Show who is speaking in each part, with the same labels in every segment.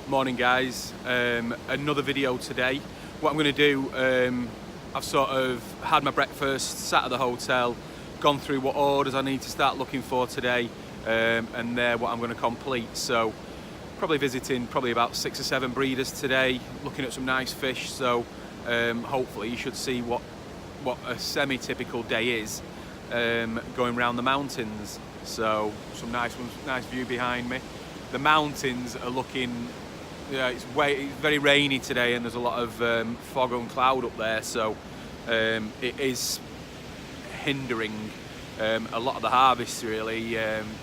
Speaker 1: Morning guys, another video today. What I'm going to do, I've sort of had my breakfast, sat at the hotel, gone through what orders I need to start looking for today, and they're what I'm going to complete. So probably visiting about 6 or 7 breeders today, looking at some nice fish. So hopefully you should see what a semi-typical day is going around the mountains. So some nice view behind me. The mountains are looking, it's very rainy today, and there's a lot of fog and cloud up there, so it is hindering a lot of the harvests really.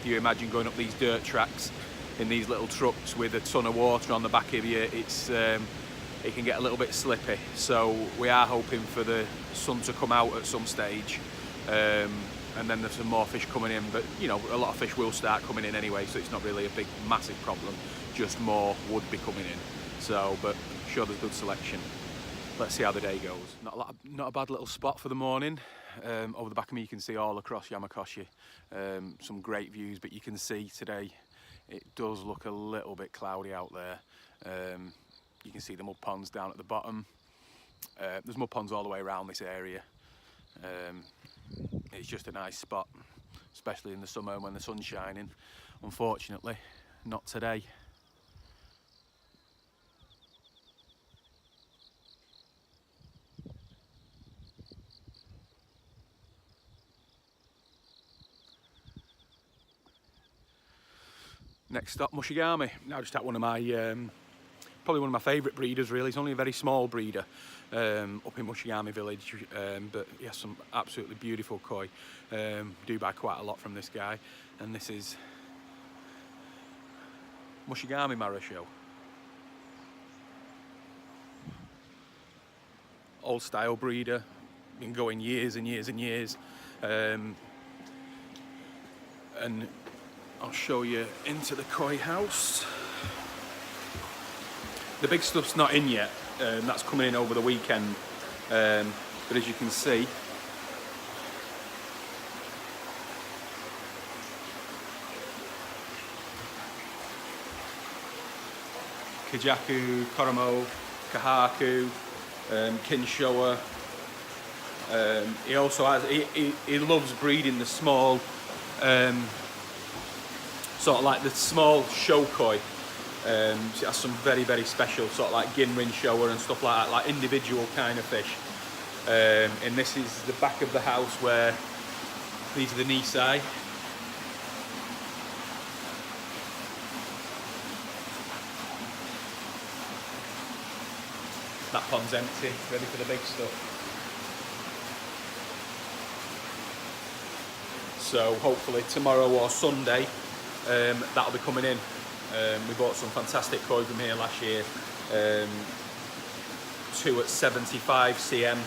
Speaker 1: You imagine going up these dirt tracks in these little trucks with a ton of water on the back of you, it can get a little bit slippy. So we are hoping for the sun to come out at some stage, and then there's some more fish coming in, but you know, a lot of fish will start coming in anyway, so it's not really a massive problem, just more would be coming in. So, but I'm sure there's good selection. Let's see how the day goes. Not a bad little spot for the morning. Over the back of me you can see all across Yamakoshi, some great views, but you can see today it does look a little bit cloudy out there. You can see the mud ponds down at the bottom. There's mud ponds all the way around this area. It's just a nice spot, especially in the summer when the sun's shining. Unfortunately, not today. Next stop, Moshi. Now just at one of my, probably one of my favourite breeders really. It's only a very small breeder up in Moshi village, but he has some absolutely beautiful koi. Do buy quite a lot from this guy, and this is Moshi Mara Show. Old style breeder, been going years and years and years, and I'll show you into the koi house. The big stuff's not in yet, that's coming in over the weekend, but as you can see, Kajaku, Koromo, Kahaku, Kinshoa. He also has, he loves breeding the small, sort of like the small show koi. So it has some very special sort of like Ginrin shower and stuff like that, like individual kind of fish. And this is the back of the house where these are the Nisai. That pond's empty, ready for the big stuff. So hopefully tomorrow or Sunday, that'll be coming in. We bought some fantastic koi from here last year, 2 at 75 cm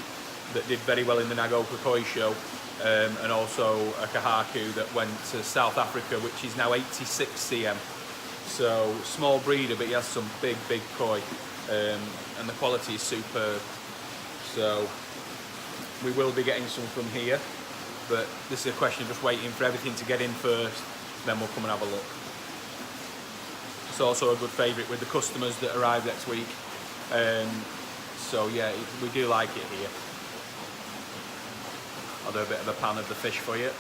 Speaker 1: that did very well in the Nagoka Koi Show, and also a Kahaku that went to South Africa, which is now 86 cm. So small breeder, but he has some big koi, and the quality is superb. So we will be getting some from here, but this is a question of just waiting for everything to get in first, then we'll come and have a look. It's also a good favourite with the customers that arrive next week. So yeah, we do like it here. I'll do a bit of a pan of the fish for you.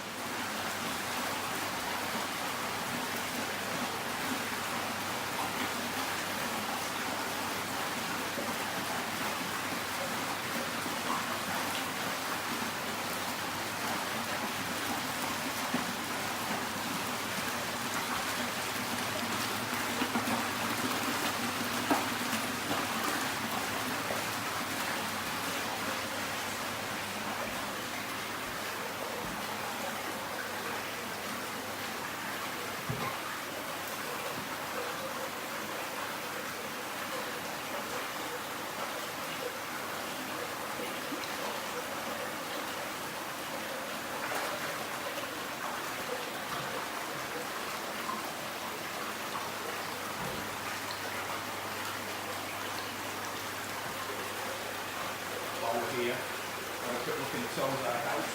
Speaker 1: Here, have a quick look in the toes of our house.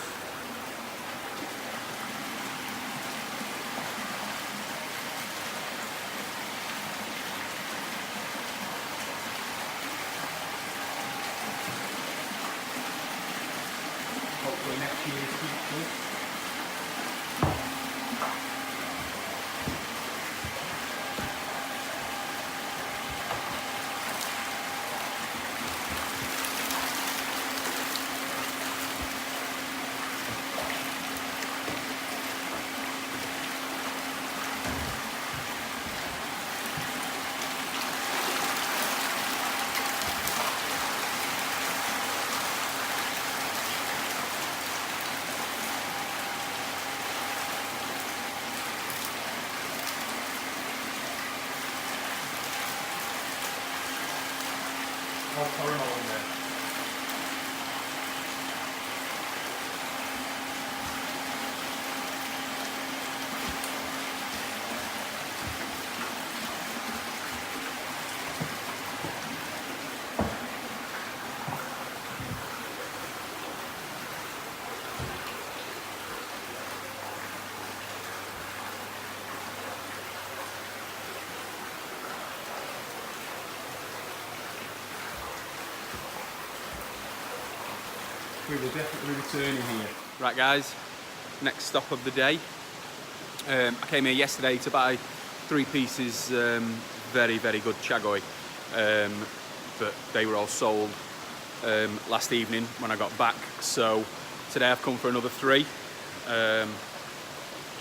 Speaker 1: next year's future. All caramel in there. We will definitely return here. Right guys, next stop of the day. I came here yesterday to buy 3 pieces very good chagoi, but they were all sold last evening when I got back, so today I've come for another 3.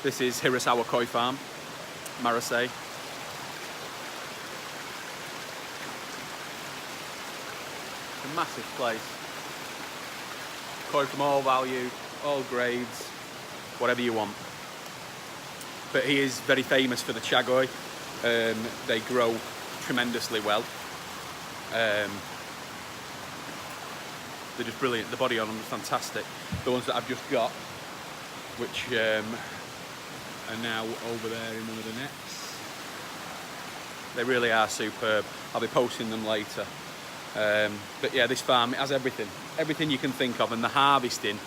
Speaker 1: This is Hirasawa Koi Farm, Marase. A massive place. Koi from all value, all grades, whatever you want. But he is very famous for the chagoi. They grow tremendously well. They're just brilliant. The body on them is fantastic. The ones that I've just got, which are now over there in one of the nets, they really are superb. I'll be posting them later. But yeah, this farm, it has everything you can think of, and the harvesting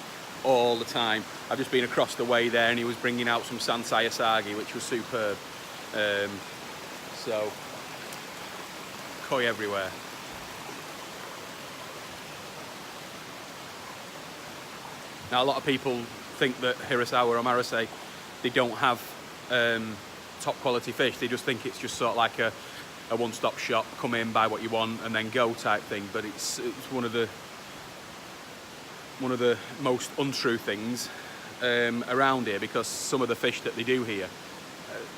Speaker 1: all the time. I've just been across the way there and he was bringing out some Sansai Asagi, which was superb. So koi everywhere. Now a lot of people think that Hirasawa or Marase, they don't have top quality fish. They just think it's just sort of like a one-stop shop, come in, buy what you want and then go type thing, but it's one of the most untrue things around here, because some of the fish that they do here,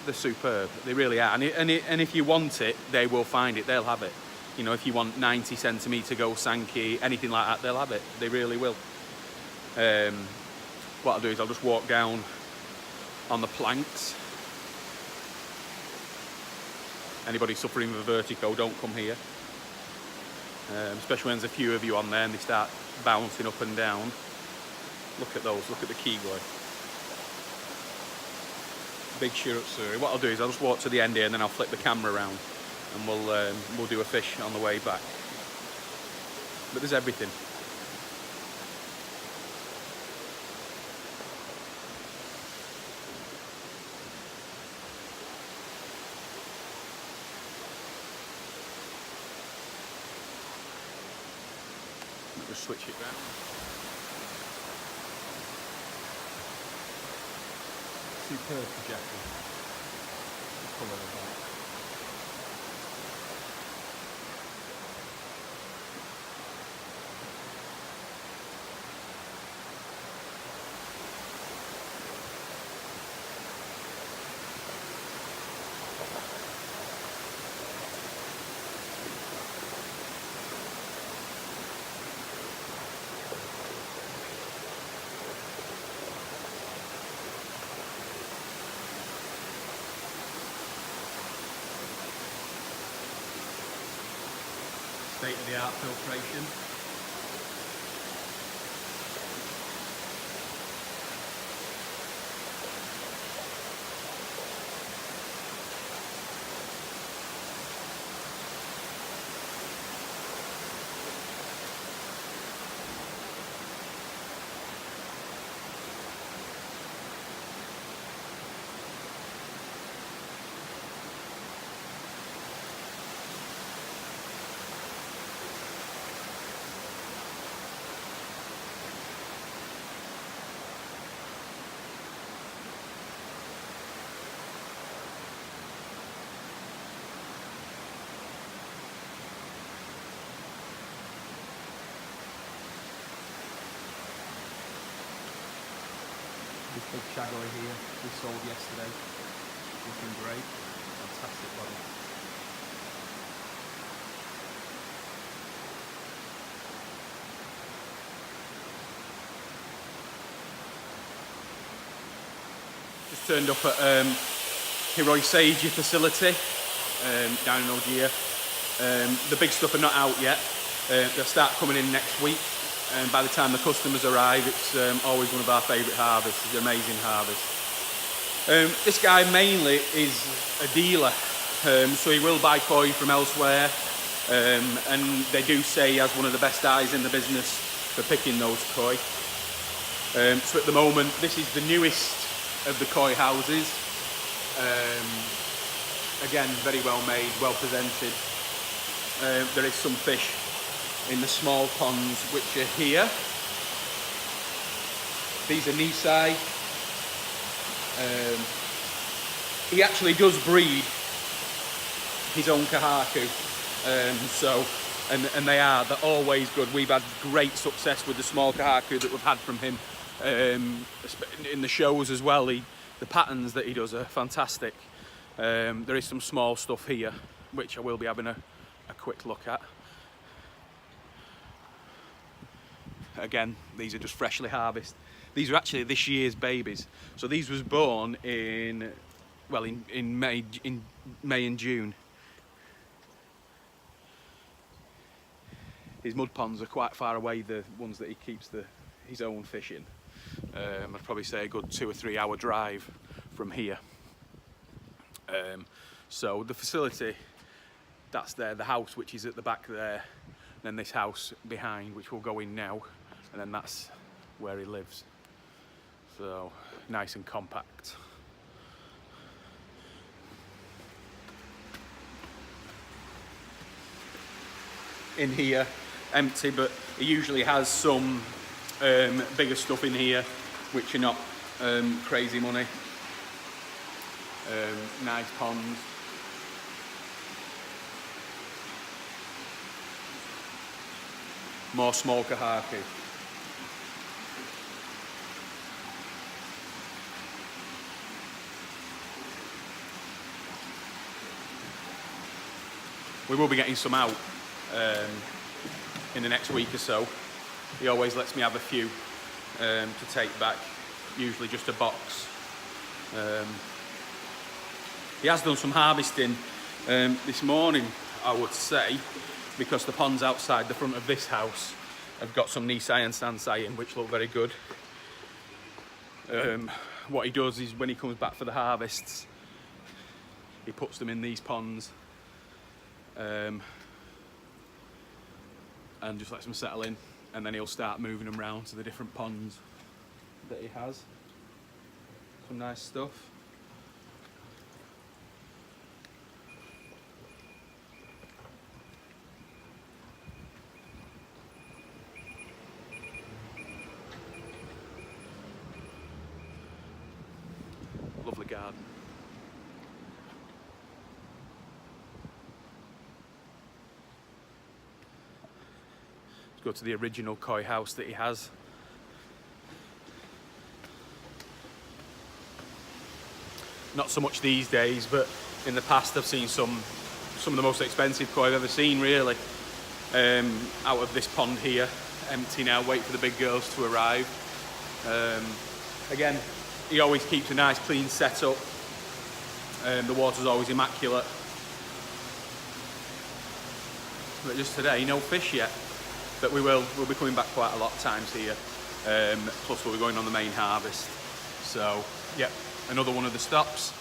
Speaker 1: they're superb. They really are, and if you want it, they will find it. They'll have it. You know, if you want 90 centimetre go sanki, anything like that, they'll have it. They really will. What I'll do is I'll just walk down on the planks. Anybody suffering with vertigo, don't come here. Especially when there's a few of you on there and they start bouncing up and down. Look at those, look at the kigoi. Big shirutsuri. What I'll do is I'll just walk to the end here and then I'll flip the camera around and we'll do a fish on the way back. But there's everything. Just switch it round. Superb projector. The colour of that. State-of-the-art filtration. Big shagoi here, we sold yesterday. Looking great. Fantastic body. Just turned up at Hirasawa facility down in Ogier. The big stuff are not out yet. They'll start coming in next week. And by the time the customers arrive, it's always one of our favourite harvests. It's an amazing harvest. This guy mainly is a dealer, so he will buy koi from elsewhere. And they do say he has one of the best eyes in the business for picking those koi. So at the moment, this is the newest of the koi houses. Again, very well made, well presented. There is some fish in the small ponds which are here. These are Nisai. He actually does breed his own kahaku, and they're always good. We've had great success with the small kahaku that we've had from him in the shows as well. The patterns that he does are fantastic. There is some small stuff here which I will be having a quick look at. Again, these are just freshly harvested. These are actually this year's babies. So these was born in May and June. His mud ponds are quite far away, the ones that he keeps his own fish in. I'd probably say a good 2 or 3 hour drive from here. So the facility, that's there, the house which is at the back there, then this house behind which we'll go in now, and then that's where he lives. So nice and compact. In here, empty, but he usually has some bigger stuff in here which are not crazy money. Nice ponds. More small kahaku. We will be getting some out in the next week or so. He always lets me have a few to take back, usually just a box. He has done some harvesting this morning, I would say, because the ponds outside the front of this house have got some Nisai and Sansai in, which look very good. What he does is when he comes back for the harvests, he puts them in these ponds and just lets them settle in, and then he'll start moving them around to the different ponds that he has. Some nice stuff. Lovely garden. Let's go to the original koi house that he has. Not so much these days, but in the past I've seen some of the most expensive koi I've ever seen, really. Out of this pond here, empty now, wait for the big girls to arrive. Again, he always keeps a nice clean setup. The water's always immaculate. But just today, no fish yet. But we'll be coming back quite a lot of times here. Plus we'll be going on the main harvest. So, yep, another one of the stops.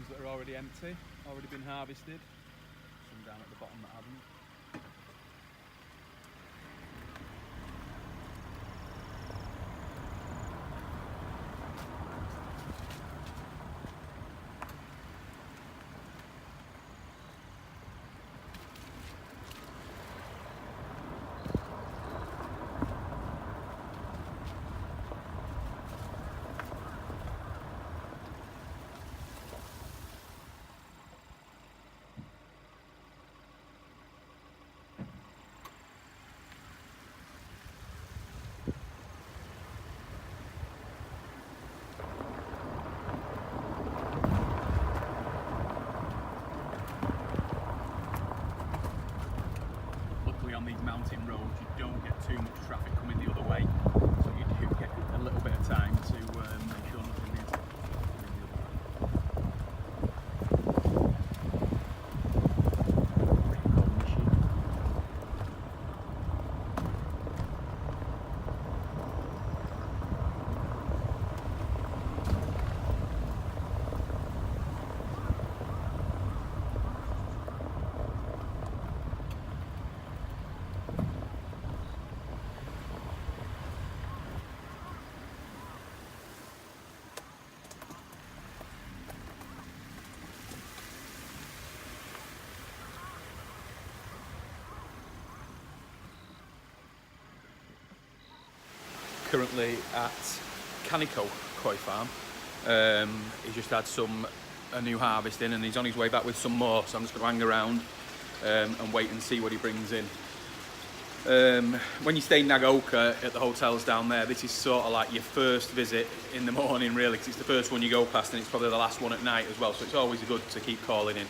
Speaker 1: ones that are already empty, already been harvested. Some down at the bottom that haven't. On these mountain roads you don't get too much traffic coming the other way, so you do get a little bit of time to make sure nothing is coming the other way. Moshi. Currently at Calico koi farm. He just had a new harvest in, and he's on his way back with some more, so I'm just going to hang around and wait and see what he brings in. When you stay in Niigata at the hotels down there, this is sort of like your first visit in the morning really, because it's the first one you go past and it's probably the last one at night as well, so it's always good to keep calling in.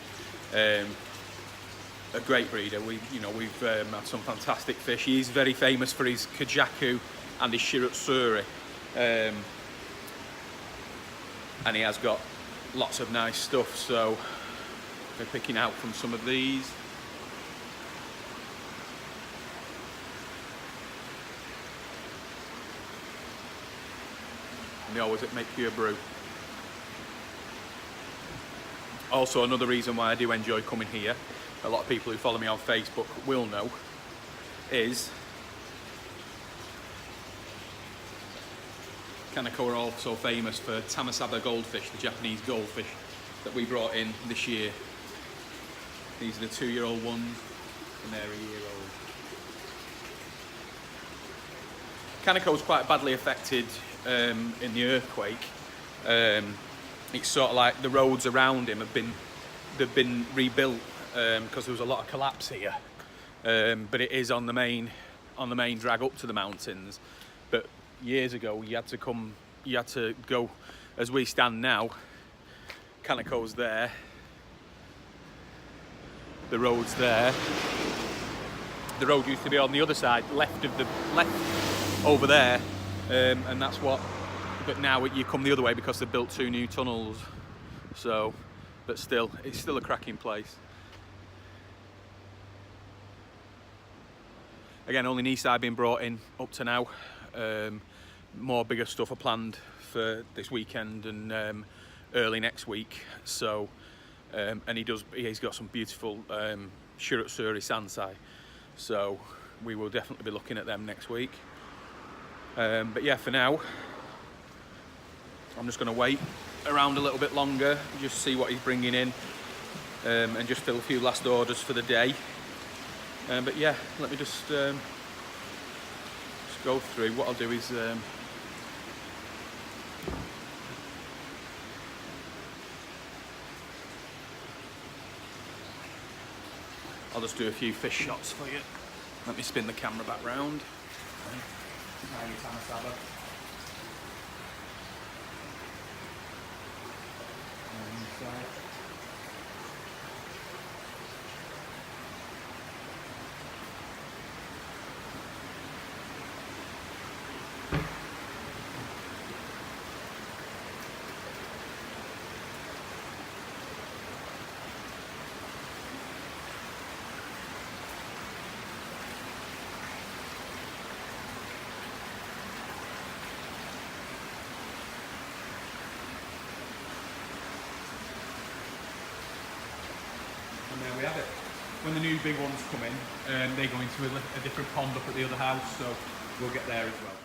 Speaker 1: A great breeder. We've had some fantastic fish. He's very famous for his kajaku and his Hirasawa, and he has got lots of nice stuff, so we're picking out from some of these. And they always make pure brew. Also, another reason why I do enjoy coming here, a lot of people who follow me on Facebook will know, is Calico are also famous for Tamasaba goldfish, the Japanese goldfish that we brought in this year. These are the 2-year-old ones, and they're a year old. Calico was quite badly affected in the earthquake. It's sort of like the roads around him they've been rebuilt because there was a lot of collapse here. But it is on the main drag up to the mountains. But years ago, you had to go as we stand now. Calico's there, the road's there. The road used to be on the other side, left over there, and that's what. But now you come the other way because they've built 2 new tunnels. So, but still, it's still a cracking place. Again, only Nisai been brought in up to now. More bigger stuff are planned for this weekend and early next week. So, and he's got some beautiful Shiratsuri Sansai. So we will definitely be looking at them next week. But yeah, for now, I'm just going to wait around a little bit longer, just see what he's bringing in, and just fill a few last orders for the day. But yeah, let me just go through. What I'll do is I'll just do a few fish shots for you. Let me spin the camera back round. Tiny Tamasaba. Inside. And there we have it. When the new big ones come in, they go into a different pond up at the other house, so we'll get there as well.